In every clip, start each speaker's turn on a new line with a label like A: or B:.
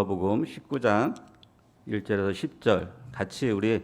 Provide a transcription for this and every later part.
A: 누가복음 19장 1절에서 10절 같이 우리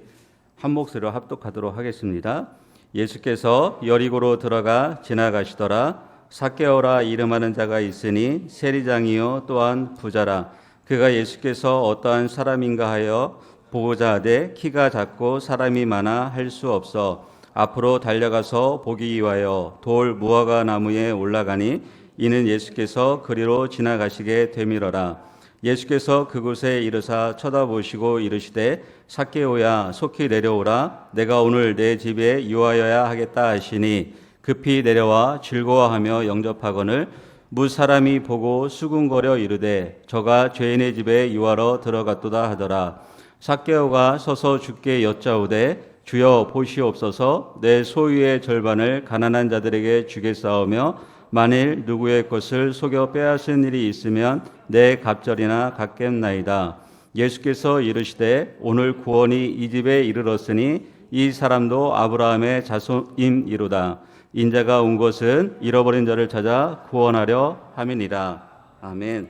A: 한 목소리로 합독하도록 하겠습니다. 예수께서 여리고로 들어가 지나가시더라. 삭개오라 이름하는 자가 있으니 세리장이요 또한 부자라. 그가 예수께서 어떠한 사람인가 하여 보고자 하되 키가 작고 사람이 많아 할 수 없어 앞으로 달려가서 보기 위하여 돌 무화과 나무에 올라가니 이는 예수께서 그리로 지나가시게 되밀어라. 예수께서 그곳에 이르사 쳐다보시고 이르시되 삭개오야 속히 내려오라. 내가 오늘 내 집에 유하여야 하겠다 하시니 급히 내려와 즐거워하며 영접하거늘 무사람이 보고 수군거려 이르되 저가 죄인의 집에 유하러 들어갔도다 하더라. 삭개오가 서서 주께 여짜오되 주여 보시옵소서 내 소유의 절반을 가난한 자들에게 주겠사오며 만일 누구의 것을 속여 빼앗은 일이 있으면 내 갑절이나 갚겠나이다. 예수께서 이르시되 오늘 구원이 이 집에 이르렀으니 이 사람도 아브라함의 자손임이로다. 인자가 온 것은 잃어버린 자를 찾아 구원하려 함이니라. 아멘.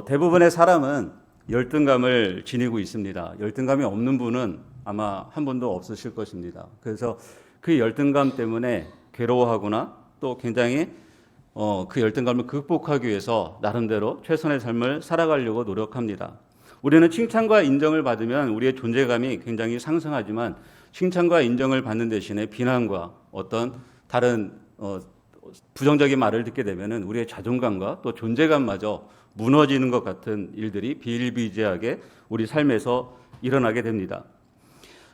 A: 대부분의 사람은 열등감을 지니고 있습니다. 열등감이 없는 분은 아마 한 분도 없으실 것입니다. 그래서 그 열등감 때문에 괴로워하거나 또 굉장히 그 열등감을 극복하기 위해서 나름대로 최선의 삶을 살아가려고 노력합니다. 우리는 칭찬과 인정을 받으면 우리의 존재감이 굉장히 상승하지만 칭찬과 인정을 받는 대신에 비난과 어떤 다른 부정적인 말을 듣게 되면 우리의 자존감과 또 존재감마저 무너지는 것 같은 일들이 비일비재하게 우리 삶에서 일어나게 됩니다.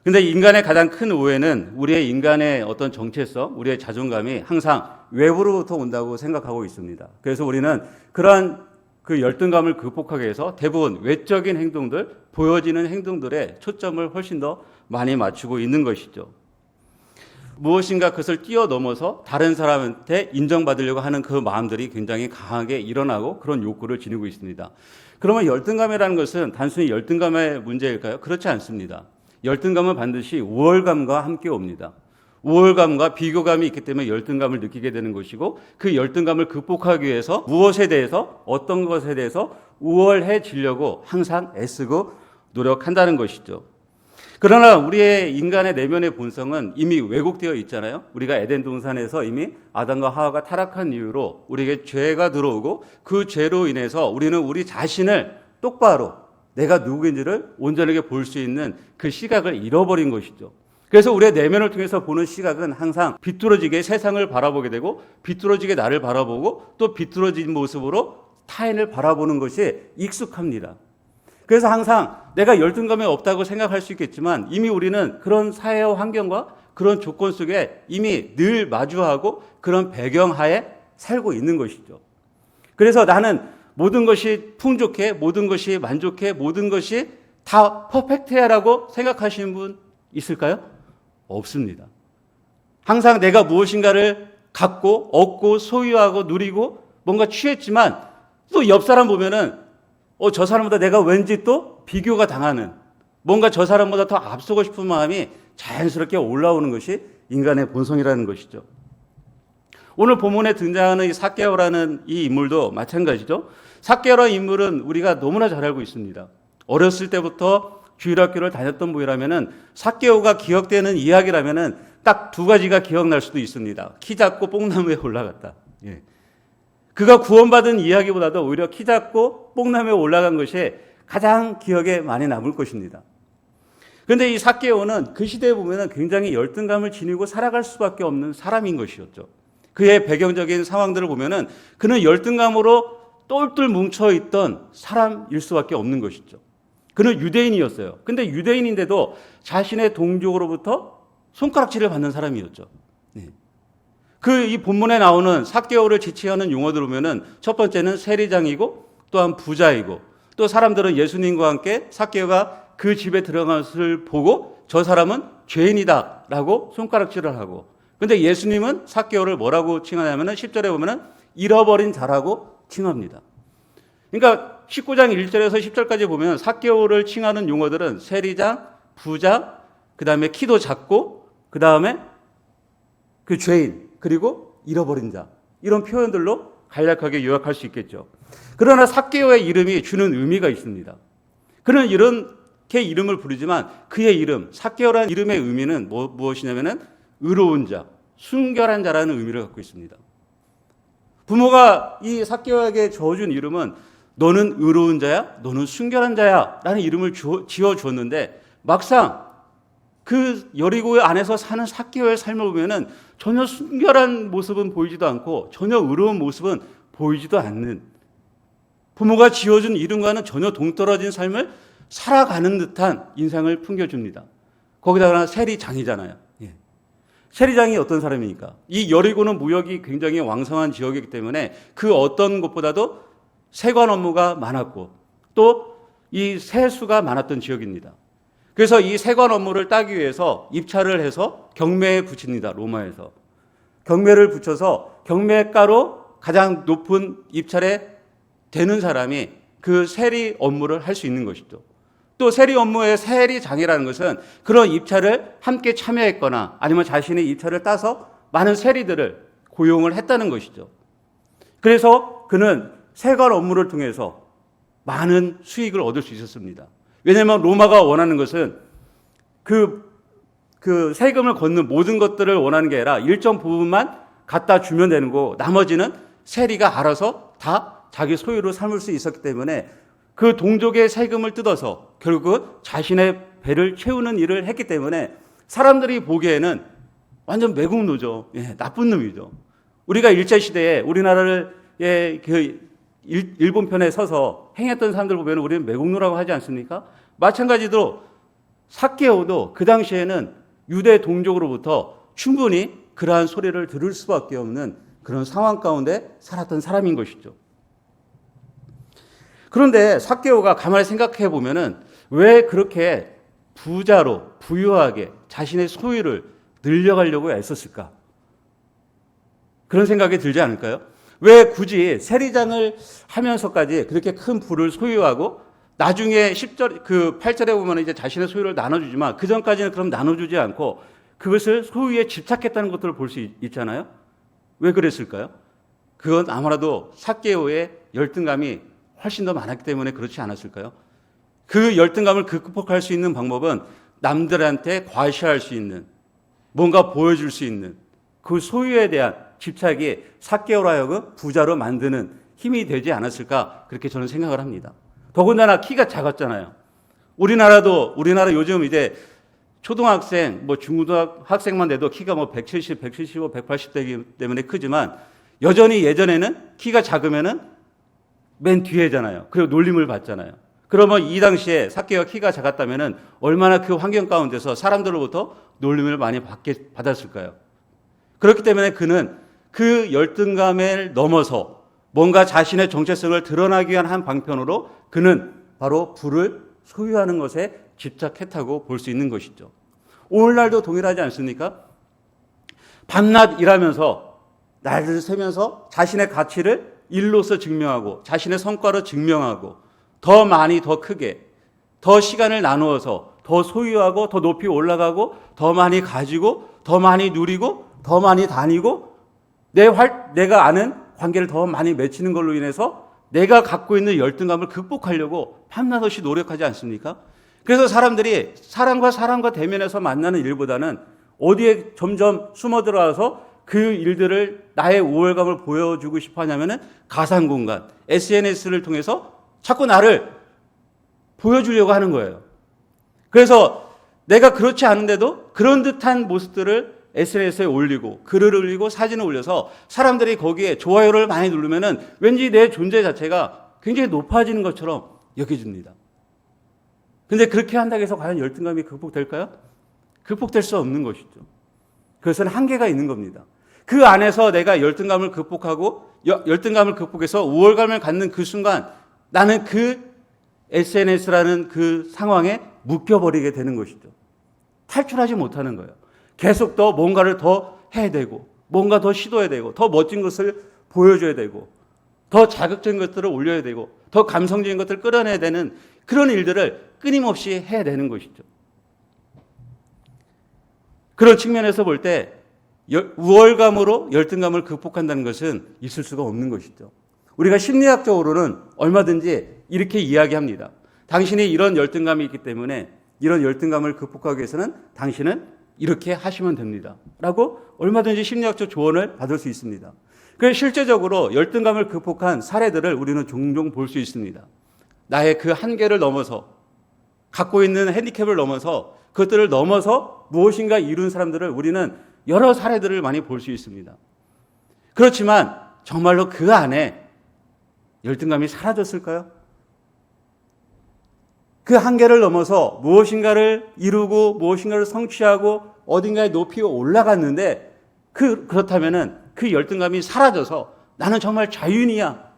A: 근데 인간의 가장 큰 오해는 우리의 인간의 어떤 정체성, 우리의 자존감이 항상 외부로부터 온다고 생각하고 있습니다. 그래서 우리는 그러한 그 열등감을 극복하기 위해서 대부분 외적인 행동들, 보여지는 행동들에 초점을 훨씬 더 많이 맞추고 있는 것이죠. 무엇인가 그것을 뛰어넘어서 다른 사람한테 인정받으려고 하는 그 마음들이 굉장히 강하게 일어나고 그런 욕구를 지니고 있습니다. 그러면 열등감이라는 것은 단순히 열등감의 문제일까요? 그렇지 않습니다. 열등감은 반드시 우월감과 함께 옵니다. 우월감과 비교감이 있기 때문에 열등감을 느끼게 되는 것이고 그 열등감을 극복하기 위해서 무엇에 대해서 어떤 것에 대해서 우월해지려고 항상 애쓰고 노력한다는 것이죠. 그러나 우리의 인간의 내면의 본성은 이미 왜곡되어 있잖아요. 우리가 에덴 동산에서 이미 아담과 하와가 타락한 이유로 우리에게 죄가 들어오고 그 죄로 인해서 우리는 우리 자신을 똑바로 내가 누구인지를 온전하게 볼 수 있는 그 시각을 잃어버린 것이죠. 그래서 우리의 내면을 통해서 보는 시각은 항상 비뚤어지게 세상을 바라보게 되고 비뚤어지게 나를 바라보고 또 비뚤어진 모습으로 타인을 바라보는 것이 익숙합니다. 그래서 항상 내가 열등감이 없다고 생각할 수 있겠지만 이미 우리는 그런 사회와 환경과 그런 조건 속에 이미 늘 마주하고 그런 배경하에 살고 있는 것이죠. 그래서 나는 모든 것이 풍족해, 모든 것이 만족해, 모든 것이 다 퍼펙트해라고 생각하시는 분 있을까요? 없습니다. 항상 내가 무엇인가를 갖고 얻고 소유하고 누리고 뭔가 취했지만 또 옆 사람 보면은 저 사람보다 내가 왠지 또 비교가 당하는 뭔가 저 사람보다 더 앞서고 싶은 마음이 자연스럽게 올라오는 것이 인간의 본성이라는 것이죠. 오늘 본문에 등장하는 이 삭개오라는 이 인물도 마찬가지죠. 삭개오라는 인물은 우리가 너무나 잘 알고 있습니다. 어렸을 때부터 주일학교를 다녔던 분이라면은 삭개오가 기억되는 이야기라면은 딱 두 가지가 기억날 수도 있습니다. 키 작고 뽕나무에 올라갔다. 예. 그가 구원받은 이야기보다도 오히려 키 작고 뽕나무에 올라간 것이 가장 기억에 많이 남을 것입니다. 그런데 이 삭개오는 그 시대에 보면은 굉장히 열등감을 지니고 살아갈 수밖에 없는 사람인 것이었죠. 그의 배경적인 상황들을 보면은 그는 열등감으로 똘똘 뭉쳐있던 사람일 수밖에 없는 것이죠. 그는 유대인이었어요. 근데 유대인인데도 자신의 동족으로부터 손가락질을 받는 사람이었죠. 이 본문에 나오는 삭개오를 지칭하는 용어들 보면은 첫 번째는 세리장이고 또한 부자이고 또 사람들은 예수님과 함께 삭개오가 그 집에 들어간 것을 보고 저 사람은 죄인이다라고 손가락질을 하고 근데 예수님은 삭개오를 뭐라고 칭하냐면은 10절에 보면은 잃어버린 자라고 칭합니다. 그러니까 19장 1절에서 10절까지 보면 삭개오를 칭하는 용어들은 세리장, 부자, 그 다음에 키도 작고, 그 다음에 그 죄인, 그리고 잃어버린 자 이런 표현들로 간략하게 요약할 수 있겠죠. 그러나 삭개오의 이름이 주는 의미가 있습니다. 그는 이렇게 이름을 부르지만 그의 이름, 삭개오라는 이름의 의미는 무엇이냐면은 의로운 자, 순결한 자라는 의미를 갖고 있습니다. 부모가 이 삭개오에게 지어준 이름은 너는 의로운 자야, 너는 순결한 자야 라는 이름을 지어줬는데 막상 그 여리고 안에서 사는 삭개오의 삶을 보면은 전혀 순결한 모습은 보이지도 않고 전혀 의로운 모습은 보이지도 않는, 부모가 지어준 이름과는 전혀 동떨어진 삶을 살아가는 듯한 인상을 풍겨줍니다. 거기다가 세리장이잖아요. 예. 세리장이 어떤 사람입니까? 이 여리고는 무역이 굉장히 왕성한 지역이기 때문에 그 어떤 곳보다도 세관 업무가 많았고 또 이 세수가 많았던 지역입니다. 그래서 이 세관 업무를 따기 위해서 입찰을 해서 경매에 붙입니다. 로마에서. 경매를 붙여서 경매가로 가장 높은 입찰에 되는 사람이 그 세리 업무를 할 수 있는 것이죠. 또 세리 업무의 세리장이라는 것은 그런 입찰을 함께 참여했거나 아니면 자신의 입찰을 따서 많은 세리들을 고용을 했다는 것이죠. 그래서 그는 세관 업무를 통해서 많은 수익을 얻을 수 있었습니다. 왜냐하면 로마가 원하는 것은 그 세금을 걷는 모든 것들을 원하는 게 아니라 일정 부분만 갖다 주면 되는 거고 나머지는 세리가 알아서 다 자기 소유로 삼을 수 있었기 때문에 그 동족의 세금을 뜯어서 결국 자신의 배를 채우는 일을 했기 때문에 사람들이 보기에는 완전 매국노죠. 예, 나쁜 놈이죠. 우리가 일제시대에 우리나라를 일본 편에 서서 행했던 사람들 보면 우리는 매국노라고 하지 않습니까? 마찬가지로 삭개오도 그 당시에는 유대 동족으로부터 충분히 그러한 소리를 들을 수밖에 없는 그런 상황 가운데 살았던 사람인 것이죠. 그런데 삭개오가 가만히 생각해 보면은 왜 그렇게 부자로 부유하게 자신의 소유를 늘려가려고 애썼을까? 그런 생각이 들지 않을까요? 왜 굳이 세리장을 하면서까지 그렇게 큰 부를 소유하고 나중에 10절, 8절에 보면 이제 자신의 소유를 나눠주지만 그 전까지는 그럼 나눠주지 않고 그것을 소유에 집착했다는 것들을 볼 수 있잖아요. 왜 그랬을까요? 그건 아무래도 삭개오의 열등감이 훨씬 더 많았기 때문에 그렇지 않았을까요? 그 열등감을 극복할 수 있는 방법은 남들한테 과시할 수 있는, 뭔가 보여줄 수 있는 그 소유에 대한 집착이 삭개오로 하여금 부자로 만드는 힘이 되지 않았을까, 그렇게 저는 생각을 합니다. 더군다나 키가 작았잖아요. 우리나라 요즘 이제 초등학생, 중고등학생만 돼도 키가 170, 175, 180 되기 때문에 크지만 여전히 예전에는 키가 작으면은 맨 뒤에잖아요. 그리고 놀림을 받잖아요. 그러면 이 당시에 삭개오가 키가 작았다면은 얼마나 그 환경 가운데서 사람들로부터 놀림을 많이 받았을까요? 그렇기 때문에 그는 그 열등감을 넘어서 뭔가 자신의 정체성을 드러나기 위한 한 방편으로 그는 바로 부를 소유하는 것에 집착했다고 볼 수 있는 것이죠. 오늘날도 동일하지 않습니까? 밤낮 일하면서 날을 새면서 자신의 가치를 일로서 증명하고 자신의 성과로 증명하고 더 많이 더 크게 더 시간을 나누어서 더 소유하고 더 높이 올라가고 더 많이 가지고 더 많이 누리고 더 많이 다니고 내가 아는 관계를 더 많이 맺히는 걸로 인해서 내가 갖고 있는 열등감을 극복하려고 밤낮 없이 노력하지 않습니까? 그래서 사람들이 사람과 대면해서 만나는 일보다는 어디에 점점 숨어 들어와서 그 일들을 나의 우월감을 보여주고 싶어 하냐면은 가상공간, SNS를 통해서 자꾸 나를 보여주려고 하는 거예요. 그래서 내가 그렇지 않은데도 그런 듯한 모습들을 SNS에 올리고 글을 올리고 사진을 올려서 사람들이 거기에 좋아요를 많이 누르면은 왠지 내 존재 자체가 굉장히 높아지는 것처럼 여겨집니다. 근데 그렇게 한다고 해서 과연 열등감이 극복될까요? 극복될 수 없는 것이죠. 그것은 한계가 있는 겁니다. 그 안에서 내가 열등감을 극복해서 우월감을 갖는 그 순간 나는 그 SNS라는 그 상황에 묶여버리게 되는 것이죠. 탈출하지 못하는 거예요. 계속 더 뭔가를 더 해야 되고 뭔가 더 시도해야 되고 더 멋진 것을 보여줘야 되고 더 자극적인 것들을 올려야 되고 더 감성적인 것들을 끌어내야 되는 그런 일들을 끊임없이 해야 되는 것이죠. 그런 측면에서 볼 때 우월감으로 열등감을 극복한다는 것은 있을 수가 없는 것이죠. 우리가 심리학적으로는 얼마든지 이렇게 이야기합니다. 당신이 이런 열등감이 있기 때문에 이런 열등감을 극복하기 위해서는 당신은 이렇게 하시면 됩니다. 라고 얼마든지 심리학적 조언을 받을 수 있습니다. 그래서 실제적으로 열등감을 극복한 사례들을 우리는 종종 볼 수 있습니다. 나의 그 한계를 넘어서 갖고 있는 핸디캡을 넘어서 그것들을 넘어서 무엇인가 이룬 사람들을 우리는 여러 사례들을 많이 볼 수 있습니다. 그렇지만 정말로 그 안에 열등감이 사라졌을까요? 그 한계를 넘어서 무엇인가를 이루고 무엇인가를 성취하고 어딘가에 높이 올라갔는데 그렇다면은 그 열등감이 사라져서 나는 정말 자유인이야.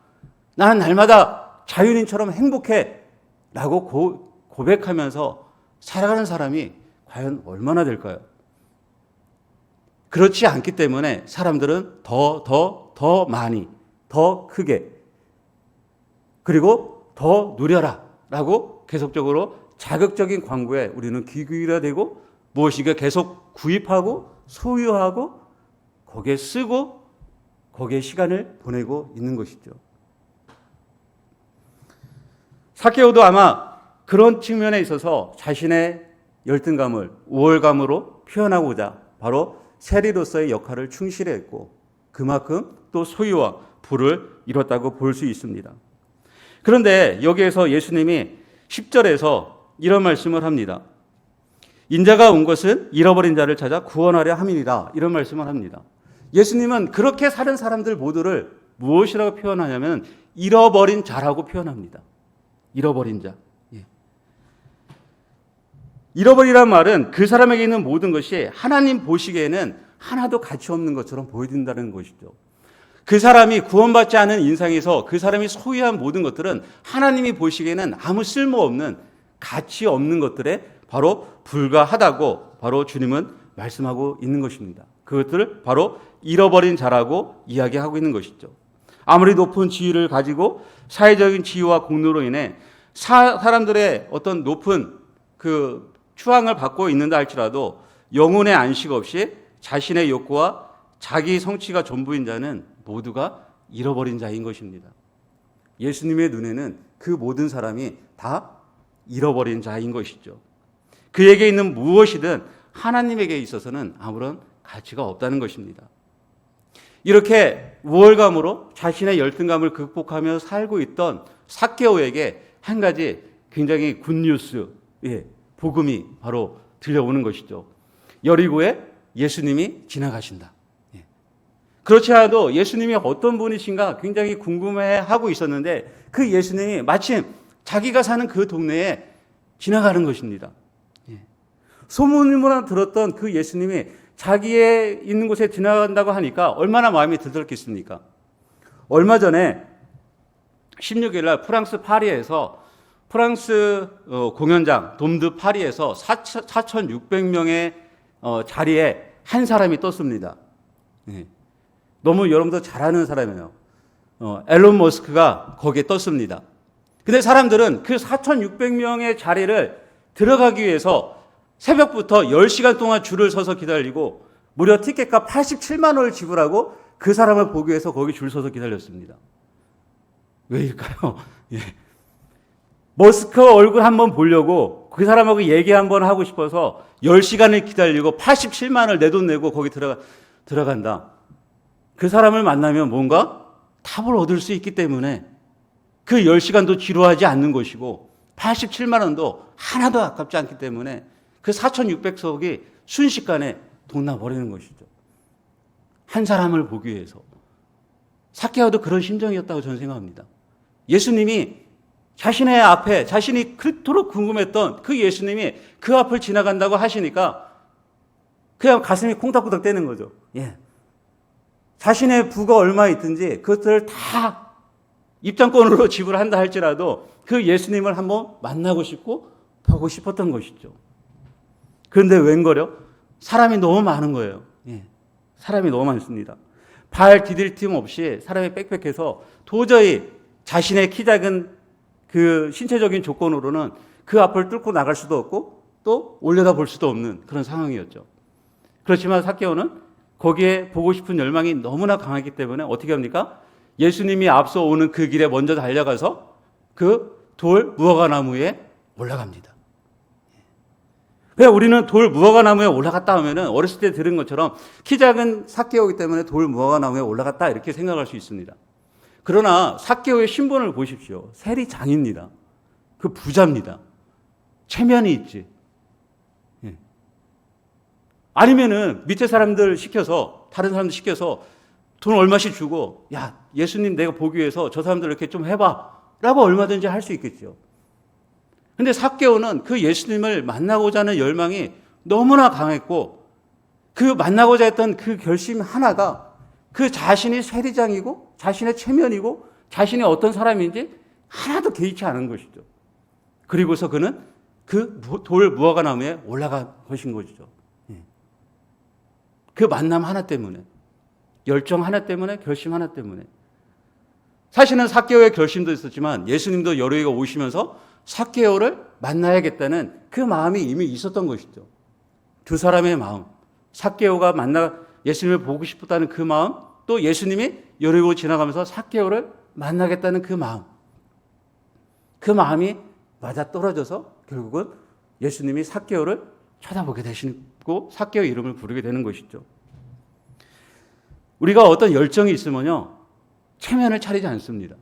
A: 나는 날마다 자유인처럼 행복해. 라고 고백하면서 살아가는 사람이 과연 얼마나 될까요? 그렇지 않기 때문에 사람들은 더 많이, 더 크게, 그리고 더 누려라. 라고 계속적으로 자극적인 광고에 우리는 귀 기울여야 되고 무엇인가 계속 구입하고 소유하고 거기에 쓰고 거기에 시간을 보내고 있는 것이죠. 삭개오도 아마 그런 측면에 있어서 자신의 열등감을 우월감으로 표현하고자 바로 세리로서의 역할을 충실히 했고 그만큼 또 소유와 부를 이뤘다고 볼 수 있습니다. 그런데 여기에서 예수님이 10절에서 이런 말씀을 합니다. 인자가 온 것은 잃어버린 자를 찾아 구원하려 함이니라. 이런 말씀을 합니다. 예수님은 그렇게 사는 사람들 모두를 무엇이라고 표현하냐면 잃어버린 자라고 표현합니다. 잃어버린 자. 예. 잃어버리란 말은 그 사람에게 있는 모든 것이 하나님 보시기에는 하나도 가치 없는 것처럼 보여진다는 것이죠. 그 사람이 구원받지 않은 인상에서 그 사람이 소유한 모든 것들은 하나님이 보시기에는 아무 쓸모없는 가치 없는 것들에 바로 불과하다고 바로 주님은 말씀하고 있는 것입니다. 그것들을 바로 잃어버린 자라고 이야기하고 있는 것이죠. 아무리 높은 지위를 가지고 사회적인 지위와 공로로 인해 사람들의 어떤 높은 그 추앙을 받고 있는다 할지라도 영혼의 안식 없이 자신의 욕구와 자기 성취가 전부인 자는 모두가 잃어버린 자인 것입니다. 예수님의 눈에는 그 모든 사람이 다 잃어버린 자인 것이죠. 그에게 있는 무엇이든 하나님에게 있어서는 아무런 가치가 없다는 것입니다. 이렇게 우월감으로 자신의 열등감을 극복하며 살고 있던 삭개오에게 한 가지 굉장히 굿뉴스, 복음이 바로 들려오는 것이죠. 여리고에 예수님이 지나가신다. 그렇지 않아도 예수님이 어떤 분이신가 굉장히 궁금해하고 있었는데 그 예수님이 마침 자기가 사는 그 동네에 지나가는 것입니다. 소문만 들었던 그 예수님이 자기의 있는 곳에 지나간다고 하니까 얼마나 마음이 들떴겠습니까? 얼마 전에 16일 날 프랑스 파리에서 프랑스 공연장 돔드 파리에서 4,600명의 자리에 한 사람이 떴습니다. 너무 여러분도 잘 아는 사람이에요. 앨런 머스크가 거기에 떴습니다. 근데 사람들은 그 4,600명의 자리를 들어가기 위해서 새벽부터 10시간 동안 줄을 서서 기다리고 무려 티켓값 87만 원을 지불하고 그 사람을 보기 위해서 거기 줄 서서 기다렸습니다. 왜일까요? 머스크 얼굴 한번 보려고 그 사람하고 얘기 한번 하고 싶어서 10시간을 기다리고 87만 원을 내 돈 내고 거기 들어간다. 그 사람을 만나면 뭔가 답을 얻을 수 있기 때문에 그 10시간도 지루하지 않는 것이고 87만 원도 하나도 아깝지 않기 때문에 그 4,600석이 순식간에 동나버리는 것이죠. 한 사람을 보기 위해서. 삭개오도 그런 심정이었다고 저는 생각합니다. 예수님이 자신의 앞에 자신이 그토록 궁금했던 그 예수님이 그 앞을 지나간다고 하시니까 그냥 가슴이 콩닥콩닥 떼는 거죠. 자신의 부가 얼마 있든지 그것들을 다 입장권으로 지불한다 할지라도 그 예수님을 한번 만나고 싶고 보고 싶었던 것이죠. 그런데 웬걸요? 사람이 너무 많은 거예요. 사람이 너무 많습니다. 발 디딜 틈 없이 사람이 빽빽해서 도저히 자신의 키 작은 그 신체적인 조건으로는 그 앞을 뚫고 나갈 수도 없고 또 올려다 볼 수도 없는 그런 상황이었죠. 그렇지만 삭개오는 거기에 보고 싶은 열망이 너무나 강하기 때문에 어떻게 합니까? 예수님이 앞서 오는 그 길에 먼저 달려가서 그 돌 무화과나무에 올라갑니다. 왜 우리는 돌 무화과나무에 올라갔다 하면은 어렸을 때 들은 것처럼 키 작은 삭개오이기 때문에 돌 무화과나무에 올라갔다 이렇게 생각할 수 있습니다. 그러나 삭개오의 신분을 보십시오. 세리장입니다. 그 부자입니다. 체면이 있지. 예. 아니면은 밑에 사람들 시켜서 다른 사람들 시켜서 돈 얼마씩 주고 야 예수님 내가 보기 위해서 저 사람들 이렇게 좀 해봐 라고 얼마든지 할 수 있겠죠. 근데 삭개오는 그 예수님을 만나고자 하는 열망이 너무나 강했고 그 만나고자 했던 그 결심 하나가 그 자신이 세리장이고 자신의 체면이고 자신이 어떤 사람인지 하나도 개의치 않은 것이죠. 그리고서 그는 그 돌 무화과나무에 올라간 것인 것이죠. 그 만남 하나 때문에, 열정 하나 때문에, 결심 하나 때문에. 사실은 삭개오의 결심도 있었지만 예수님도 여로이가 오시면서 삭개오를 만나야겠다는 그 마음이 이미 있었던 것이죠. 두 사람의 마음, 삭개오가 예수님을 보고 싶었다는 그 마음, 또 예수님이 여리고 지나가면서 삭개오를 만나겠다는 그 마음, 그 마음이 맞아떨어져서 결국은 예수님이 삭개오를 쳐다보게 되시고 삭개오 이름을 부르게 되는 것이죠. 우리가 어떤 열정이 있으면요 체면을 차리지 않습니다.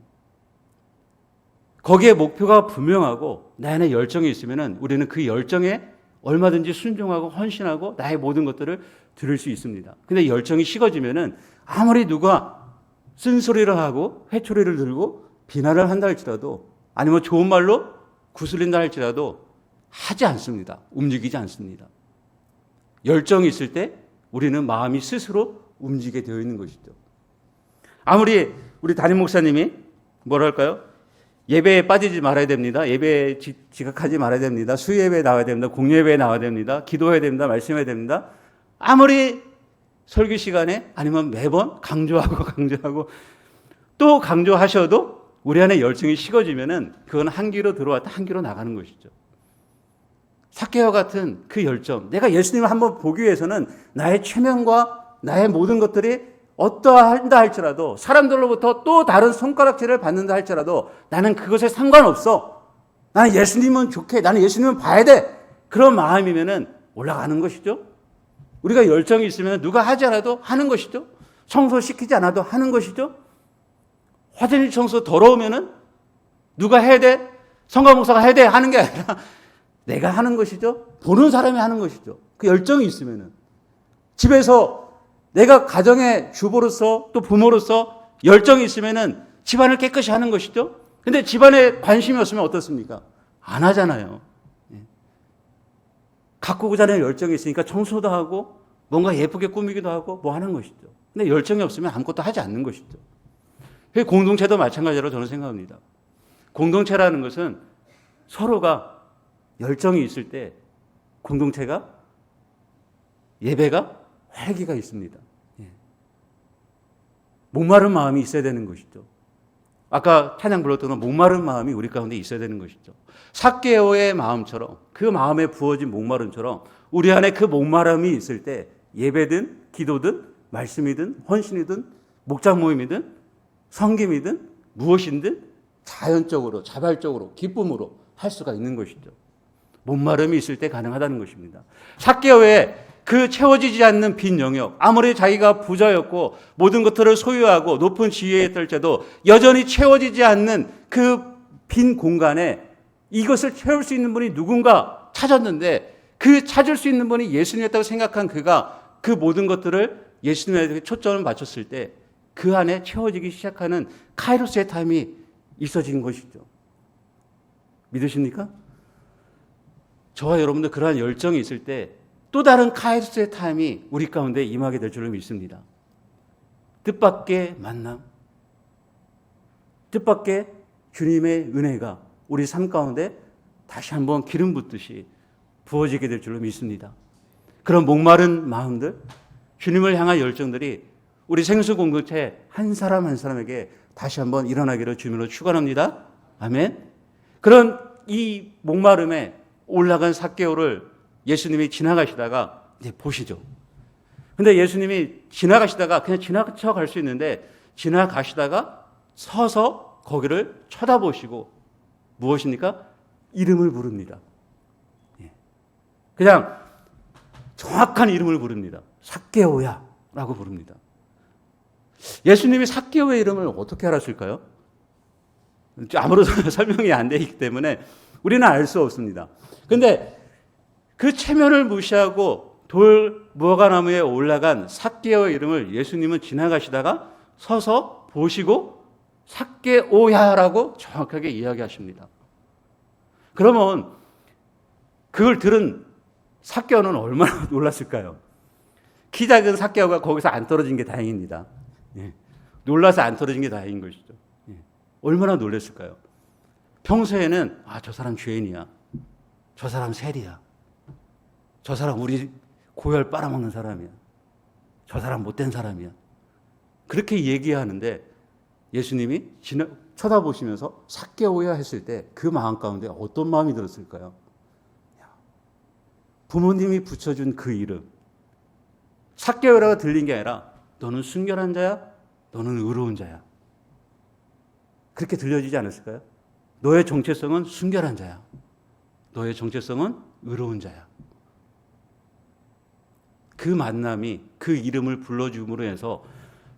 A: 거기에 목표가 분명하고 내 안에 열정이 있으면 우리는 그 열정에 얼마든지 순종하고 헌신하고 나의 모든 것들을 드릴 수 있습니다. 근데 열정이 식어지면 아무리 누가 쓴소리를 하고 회초리를 들고 비난을 한다 할지라도 아니면 좋은 말로 구슬린다 할지라도 하지 않습니다. 움직이지 않습니다. 열정이 있을 때 우리는 마음이 스스로 움직이게 되어 있는 것이죠. 아무리 우리 담임 목사님이 뭐랄까요? 예배에 빠지지 말아야 됩니다. 예배에 지각하지 말아야 됩니다. 수예배에 나와야 됩니다. 공예배에 나와야 됩니다. 기도해야 됩니다. 말씀해야 됩니다. 아무리 설교 시간에 아니면 매번 강조하고 또 강조하셔도 우리 안에 열정이 식어지면은 그건 한 귀로 들어왔다 한 귀로 나가는 것이죠. 삭개오와 같은 그 열정, 내가 예수님을 한번 보기 위해서는 나의 체면과 나의 모든 것들이 어떠한다 할지라도 사람들로부터 또 다른 손가락질을 받는다 할지라도 나는 그것에 상관없어. 나는 예수님은 좋게, 나는 예수님은 봐야 돼. 그런 마음이면은 올라가는 것이죠. 우리가 열정이 있으면 누가 하지 않아도 하는 것이죠. 청소시키지 않아도 하는 것이죠. 화장실 청소 더러우면은 누가 해야 돼? 성가 목사가 해야 돼? 하는 게 아니라 내가 하는 것이죠. 보는 사람이 하는 것이죠. 그 열정이 있으면은 집에서 내가 가정의 주부로서 또 부모로서 열정이 있으면은 집안을 깨끗이 하는 것이죠. 근데 집안에 관심이 없으면 어떻습니까? 안 하잖아요. 가꾸고자 하는 열정이 있으니까 청소도 하고 뭔가 예쁘게 꾸미기도 하고 뭐 하는 것이죠. 근데 열정이 없으면 아무것도 하지 않는 것이죠. 공동체도 마찬가지로 저는 생각합니다. 공동체라는 것은 서로가 열정이 있을 때 공동체가 예배가 활기가 있습니다. 목마른 마음이 있어야 되는 것이죠. 아까 찬양 불렀던 목마른 마음이 우리 가운데 있어야 되는 것이죠. 삭개오의 마음처럼 그 마음에 부어진 목마름처럼 우리 안에 그 목마름이 있을 때 예배든 기도든 말씀이든 헌신이든 목장 모임이든 섬김이든 무엇이든 자연적으로 자발적으로 기쁨으로 할 수가 있는 것이죠. 목마름이 있을 때 가능하다는 것입니다. 삭개오의 그 채워지지 않는 빈 영역, 아무리 자기가 부자였고 모든 것들을 소유하고 높은 지위에 있을 때도 여전히 채워지지 않는 그 빈 공간에 이것을 채울 수 있는 분이 누군가 찾았는데 그 찾을 수 있는 분이 예수님이었다고 생각한 그가 그 모든 것들을 예수님에게 초점을 맞췄을 때 그 안에 채워지기 시작하는 카이로스의 타임이 있어진 것이죠. 믿으십니까? 저와 여러분들 그러한 열정이 있을 때 또 다른 카이로스의 타임이 우리 가운데 임하게 될 줄로 믿습니다. 뜻밖의 만남, 뜻밖의 주님의 은혜가 우리 삶 가운데 다시 한번 기름 붓듯이 부어지게 될 줄로 믿습니다. 그런 목마른 마음들, 주님을 향한 열정들이 우리 생수 공동체 한 사람 한 사람에게 다시 한번 일어나기를 주님으로 축원합니다. 아멘. 그런 이 목마름에 올라간 삭개오를 예수님이 지나가시다가 이제 보시죠. 근데 예수님이 지나가시다가 그냥 지나쳐 갈 수 있는데 지나가시다가 서서 거기를 쳐다보시고 무엇입니까? 이름을 부릅니다. 그냥 정확한 이름을 부릅니다. 삭개오야 라고 부릅니다. 예수님이 삭개오의 이름을 어떻게 알았을까요? 아무런 설명이 안 되기 때문에 우리는 알 수 없습니다. 그런데 그 체면을 무시하고 돌 무화과나무에 올라간 삭개오의 이름을 예수님은 지나가시다가 서서 보시고 삭개오야라고 정확하게 이야기하십니다. 그러면 그걸 들은 삭개오는 얼마나 놀랐을까요? 키 작은 삭개오가 거기서 안 떨어진 게 다행입니다. 놀라서 안 떨어진 게 다행인 것이죠. 얼마나 놀랐을까요? 평소에는 저 사람 죄인이야. 저 사람 세리야. 저 사람 우리 고열 빨아먹는 사람이야. 저 사람 못된 사람이야. 그렇게 얘기하는데 예수님이 쳐다보시면서 삭개오야 했을 때 그 마음 가운데 어떤 마음이 들었을까요? 부모님이 붙여준 그 이름 삭개오라고 들린 게 아니라 너는 순결한 자야, 너는 의로운 자야. 그렇게 들려지지 않았을까요? 너의 정체성은 순결한 자야. 너의 정체성은 의로운 자야. 그 만남이 그 이름을 불러줌으로 해서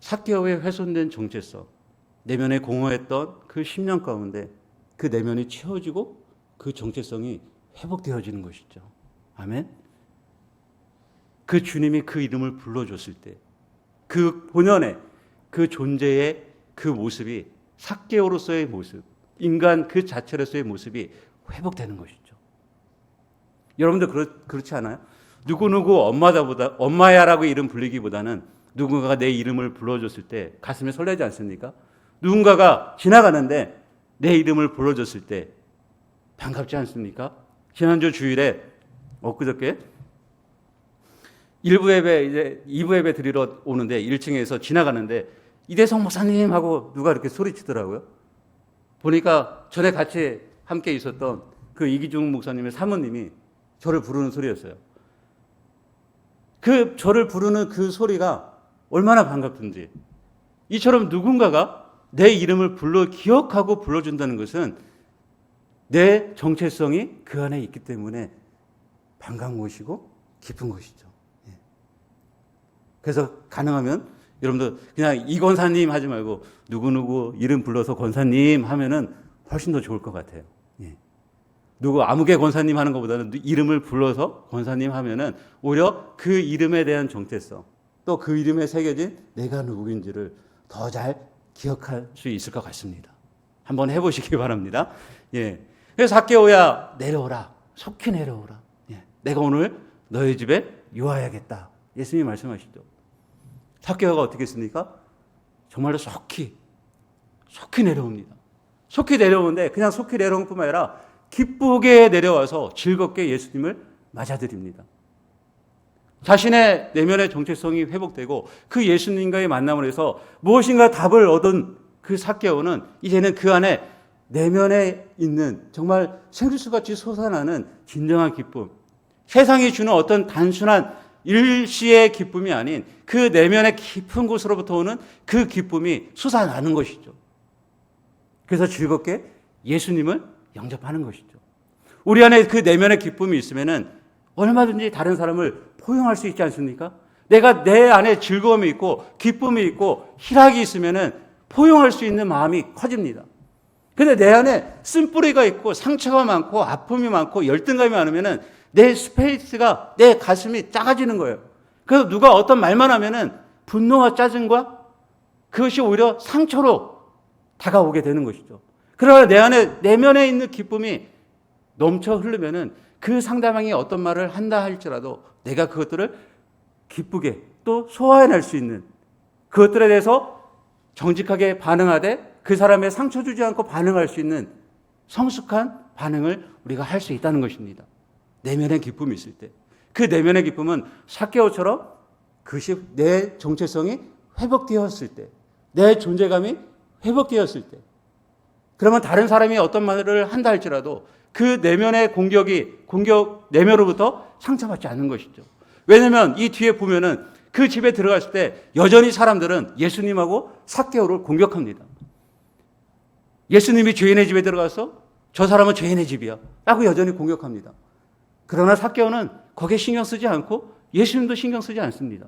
A: 삭개오의 훼손된 정체성, 내면에 공허했던 그 10년 가운데 그 내면이 채워지고 그 정체성이 회복되어지는 것이죠. 아멘. 그 주님이 그 이름을 불러줬을 때 그 본연의 그 존재의 그 모습이 삭개오로서의 모습, 인간 그 자체로서의 모습이 회복되는 것이죠. 여러분들 그렇지 않아요? 누구누구 엄마야라고 이름 불리기보다는 누군가가 내 이름을 불러줬을 때 가슴에 설레지 않습니까? 누군가가 지나가는데 내 이름을 불러줬을 때 반갑지 않습니까? 지난주 주일에 엊그저께 1부 예배 이제 2부 예배 드리러 오는데 1층에서 지나가는데 이대성 목사님 하고 누가 이렇게 소리치더라고요. 보니까 전에 같이 함께 있었던 그 이기중 목사님의 사모님이 저를 부르는 소리였어요. 그 저를 부르는 그 소리가 얼마나 반갑든지 이처럼 누군가가 내 이름을 기억하고 불러준다는 것은 내 정체성이 그 안에 있기 때문에 반가운 것이고 기쁜 것이죠. 그래서 가능하면 여러분들 그냥 이 권사님 하지 말고 누구누구 이름 불러서 권사님 하면은 훨씬 더 좋을 것 같아요. 누구 아무개 권사님 하는 것보다는 이름을 불러서 권사님 하면은 오히려 그 이름에 대한 정체성 또 그 이름에 새겨진 내가 누구인지를 더 잘 기억할 수 있을 것 같습니다. 한번 해보시기 바랍니다. 그래서 삭개오야 내려오라. 속히 내려오라. 내가 오늘 너희 집에 유하야겠다. 예수님이 말씀하시죠. 삭개오가 어떻게 했습니까? 정말로 속히 내려옵니다. 속히 내려오는데 그냥 속히 내려온 뿐만 아니라 기쁘게 내려와서 즐겁게 예수님을 맞아들입니다. 자신의 내면의 정체성이 회복되고 그 예수님과의 만남을 해서 무엇인가 답을 얻은 그 삭개오는 이제는 그 안에 내면에 있는 정말 생수같이 솟아나는 진정한 기쁨, 세상이 주는 어떤 단순한 일시의 기쁨이 아닌 그 내면의 깊은 곳으로부터 오는 그 기쁨이 솟아나는 것이죠. 그래서 즐겁게 예수님을 영접하는 것이죠. 우리 안에 그 내면의 기쁨이 있으면은 얼마든지 다른 사람을 포용할 수 있지 않습니까? 내가 내 안에 즐거움이 있고 기쁨이 있고 희락이 있으면은 포용할 수 있는 마음이 커집니다. 근데 내 안에 쓴뿌리가 있고 상처가 많고 아픔이 많고 열등감이 많으면은 내 스페이스가 내 가슴이 작아지는 거예요. 그래서 누가 어떤 말만 하면은 분노와 짜증과 그것이 오히려 상처로 다가오게 되는 것이죠. 그러나 내 안에 내면에 있는 기쁨이 넘쳐 흐르면은 그 상대방이 어떤 말을 한다 할지라도 내가 그것들을 기쁘게 또 소화해낼 수 있는 그것들에 대해서 정직하게 반응하되 그 사람의 상처 주지 않고 반응할 수 있는 성숙한 반응을 우리가 할 수 있다는 것입니다. 내면의 기쁨이 있을 때. 그 내면의 기쁨은 삭개오처럼 그것이 내 정체성이 회복되었을 때, 내 존재감이 회복되었을 때, 그러면 다른 사람이 어떤 말을 한다 할지라도 그 내면의 공격 내면으로부터 상처받지 않는 것이죠. 왜냐하면 이 뒤에 보면은 그 집에 들어갔을 때 여전히 사람들은 예수님하고 삭개오를 공격합니다. 예수님이 죄인의 집에 들어가서 저 사람은 죄인의 집이야 라고 여전히 공격합니다. 그러나 삭개오는 거기에 신경 쓰지 않고 예수님도 신경 쓰지 않습니다.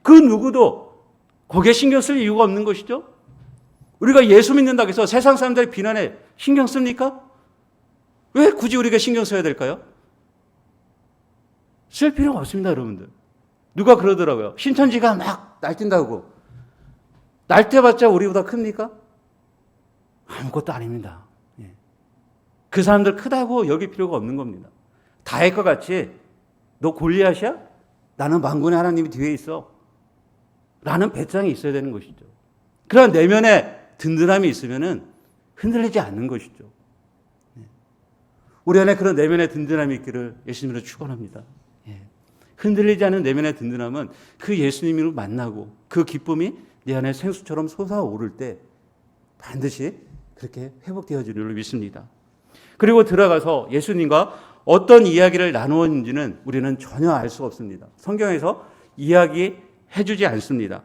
A: 그 누구도 거기에 신경 쓸 이유가 없는 것이죠. 우리가 예수 믿는다고 해서 세상 사람들의 비난에 신경 씁니까? 왜 굳이 우리가 신경 써야 될까요? 쓸 필요가 없습니다, 여러분들. 누가 그러더라고요. 신천지가 막 날뛴다고. 날뛰어봤자 우리보다 큽니까? 아무것도 아닙니다. 그 사람들 크다고 여길 필요가 없는 겁니다. 다윗과 같이 너 골리앗이야? 나는 만군의 하나님이 뒤에 있어. 라는 배짱이 있어야 되는 것이죠. 그런 내면에 든든함이 있으면 흔들리지 않는 것이죠. 우리 안에 그런 내면의 든든함이 있기를 예수님으로 축원합니다. 흔들리지 않는 내면의 든든함은 그 예수님을 만나고 그 기쁨이 내 안에 생수처럼 솟아오를 때 반드시 그렇게 회복되어질 줄로 믿습니다. 그리고 들어가서 예수님과 어떤 이야기를 나누었는지는 우리는 전혀 알 수 없습니다. 성경에서 이야기해 주지 않습니다.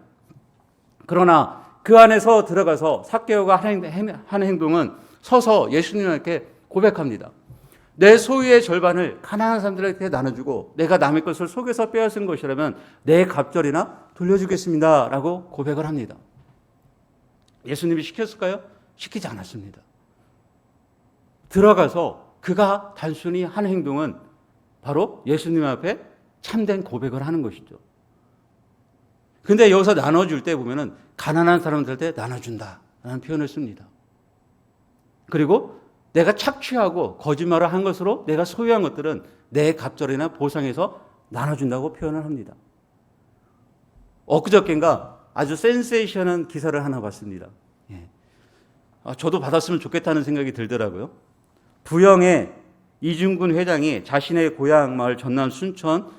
A: 그러나 그 안에서 들어가서 삭개오가 한 행동은 서서 예수님께 고백합니다. 내 소유의 절반을 가난한 사람들에게 나눠주고 내가 남의 것을 속여서 빼앗은 것이라면 내 갑절이나 돌려주겠습니다 라고 고백을 합니다. 예수님이 시켰을까요? 시키지 않았습니다. 들어가서 그가 단순히 한 행동은 바로 예수님 앞에 참된 고백을 하는 것이죠. 근데 여기서 나눠줄 때 보면은 가난한 사람들한테 나눠준다라는 표현을 씁니다. 그리고 내가 착취하고 거짓말을 한 것으로 내가 소유한 것들은 내 갑절이나 보상해서 나눠준다고 표현을 합니다. 엊그저께인가 아주 센세이션한 기사를 하나 봤습니다. 저도 받았으면 좋겠다는 생각이 들더라고요. 부영의 이중근 회장이 자신의 고향 마을 전남 순천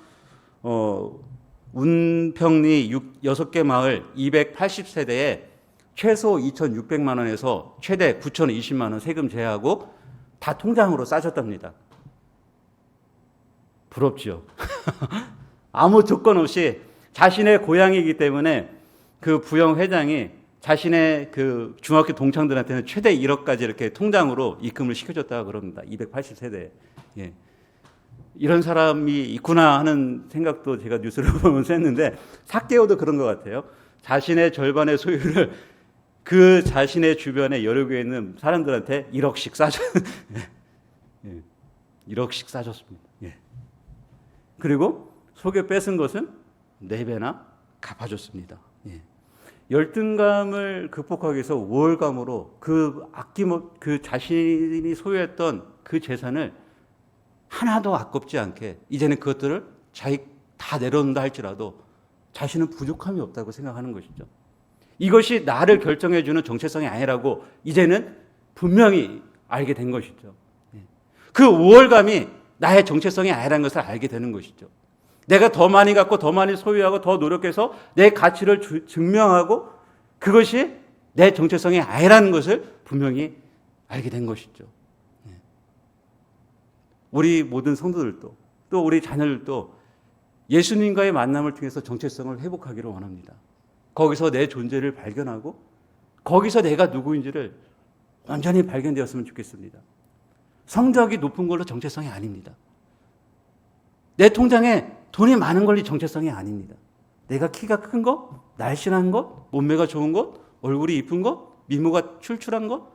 A: 운평리 6개 마을 280세대에 최소 2,600만 원에서 최대 9,020만 원 세금 제하고 다 통장으로 싸줬답니다. 부럽죠. 아무 조건 없이 자신의 고향이기 때문에 그 부영 회장이 자신의 그 중학교 동창들한테는 최대 1억까지 이렇게 통장으로 입금을 시켜줬다고 그럽니다. 280세대. 예. 이런 사람이 있구나 하는 생각도 제가 뉴스를 보면서 했는데 삭개오도 그런 것 같아요. 자신의 절반의 소유를 그 자신의 주변에 여러 개 있는 사람들한테 1억씩 예. 1억씩 싸줬습니다. 예. 그리고 속여 뺏은 것은 4배나 갚아줬습니다. 예. 열등감을 극복하기 위해서 우월감으로 그 자신이 소유했던 그 재산을 하나도 아깝지 않게 이제는 그것들을 자기 다 내려놓는다 할지라도 자신은 부족함이 없다고 생각하는 것이죠. 이것이 나를 결정해주는 정체성이 아니라고 이제는 분명히 알게 된 것이죠. 그 우월감이 나의 정체성이 아니라는 것을 알게 되는 것이죠. 내가 더 많이 갖고 더 많이 소유하고 더 노력해서 내 가치를 증명하고 그것이 내 정체성이 아니라는 것을 분명히 알게 된 것이죠. 우리 모든 성도들도 또 우리 자녀들도 예수님과의 만남을 통해서 정체성을 회복하기를 원합니다. 거기서 내 존재를 발견하고 거기서 내가 누구인지를 완전히 발견되었으면 좋겠습니다. 성적이 높은 걸로 정체성이 아닙니다. 내 통장에 돈이 많은 걸로 정체성이 아닙니다. 내가 키가 큰 것, 날씬한 것, 몸매가 좋은 것, 얼굴이 이쁜 것, 미모가 출출한 것,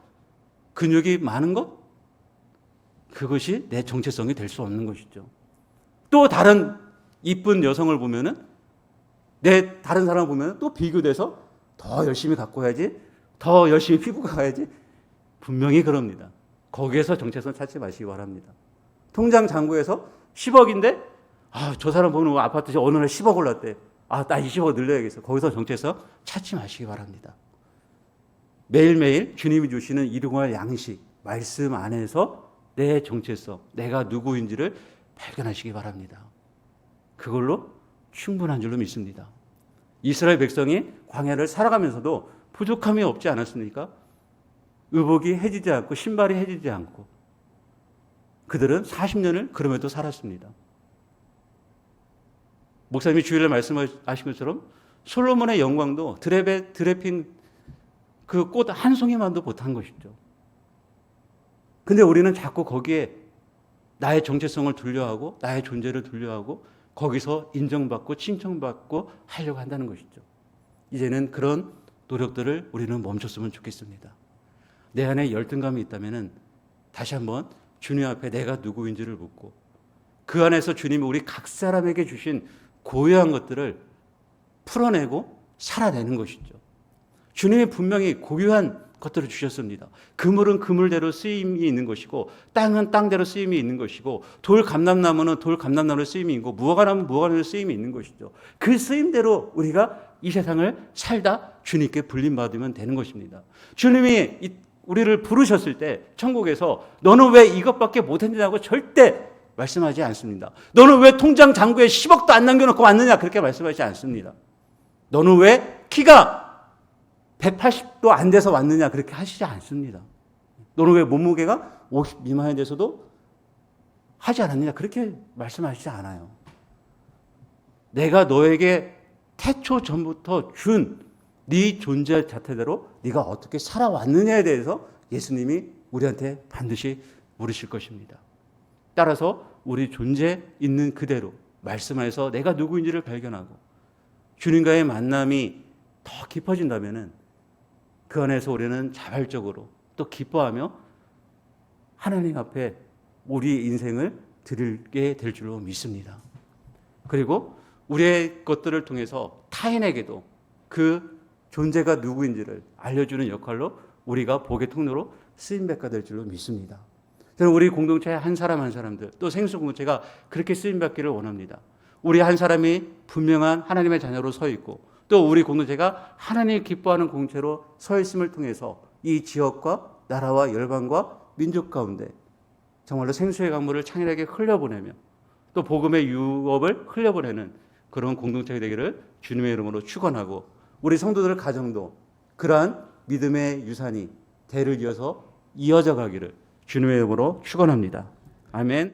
A: 근육이 많은 것, 그것이 내 정체성이 될 수 없는 것이죠. 또 다른 이쁜 여성을 보면은 다른 사람을 보면 또 비교돼서 더 열심히 갖고 와야지, 더 열심히 피부가 가야지. 분명히 그럽니다. 거기에서 정체성 찾지 마시기 바랍니다. 통장 잔고에서 10억인데 저 사람 보면 아파트 어느 날 10억 올랐대. 나 20억 늘려야겠어. 거기서 정체성 찾지 마시기 바랍니다. 매일매일 주님이 주시는 일용할 양식, 말씀 안에서 내 정체성, 내가 누구인지를 발견하시기 바랍니다. 그걸로 충분한 줄로 믿습니다. 이스라엘 백성이 광야를 살아가면서도 부족함이 없지 않았습니까? 의복이 해지지 않고 신발이 해지지 않고 그들은 40년을 그럼에도 살았습니다. 목사님이 주일에 말씀하신 것처럼 솔로몬의 영광도 드레핀 그 꽃 한 송이만도 못한 것이죠. 근데 우리는 자꾸 거기에 나의 정체성을 둘려하고 나의 존재를 둘려하고 거기서 인정받고 칭찬받고 하려고 한다는 것이죠. 이제는 그런 노력들을 우리는 멈췄으면 좋겠습니다. 내 안에 열등감이 있다면 다시 한번 주님 앞에 내가 누구인지를 묻고 그 안에서 주님이 우리 각 사람에게 주신 고유한 것들을 풀어내고 살아내는 것이죠. 주님이 분명히 고유한 것들을 주셨습니다. 그물은 그물대로 쓰임이 있는 것이고 땅은 땅대로 쓰임이 있는 것이고 돌 감람나무는 돌 감람나무로 쓰임이 있고 무화과나무는 무화과나무로 쓰임이 있는 것이죠. 그 쓰임대로 우리가 이 세상을 살다 주님께 불림받으면 되는 것입니다. 주님이 우리를 부르셨을 때 천국에서 너는 왜 이것밖에 못했냐고 절대 말씀하지 않습니다. 너는 왜 통장 잔고에 10억도 안 남겨놓고 왔느냐 그렇게 말씀하지 않습니다. 너는 왜 키가 180도 안 돼서 왔느냐 그렇게 하시지 않습니다. 너는 왜 몸무게가 50 미만에 대해서도 하지 않았느냐 그렇게 말씀하시지 않아요. 내가 너에게 태초 전부터 준 네 존재 자체대로 네가 어떻게 살아왔느냐에 대해서 예수님이 우리한테 반드시 물으실 것입니다. 따라서 우리 존재 있는 그대로 말씀하여서 내가 누구인지를 발견하고 주님과의 만남이 더 깊어진다면 그 안에서 우리는 자발적으로 또 기뻐하며 하나님 앞에 우리 인생을 드리게 될 줄로 믿습니다. 그리고 우리의 것들을 통해서 타인에게도 그 존재가 누구인지를 알려주는 역할로 우리가 복의 통로로 쓰임받게 될 줄로 믿습니다. 저는 우리 공동체의 한 사람 한 사람들 또 생수 공동체가 그렇게 쓰임받기를 원합니다. 우리 한 사람이 분명한 하나님의 자녀로 서 있고 또 우리 공동체가 하나님이 기뻐하는 공동체로 서 있음을 통해서 이 지역과 나라와 열방과 민족 가운데 정말로 생수의 강물을 창일하게 흘려보내며 또 복음의 유업을 흘려보내는 그런 공동체가 되기를 주님의 이름으로 축원하고 우리 성도들 가정도 그러한 믿음의 유산이 대를 이어서 이어져 가기를 주님의 이름으로 축원합니다. 아멘.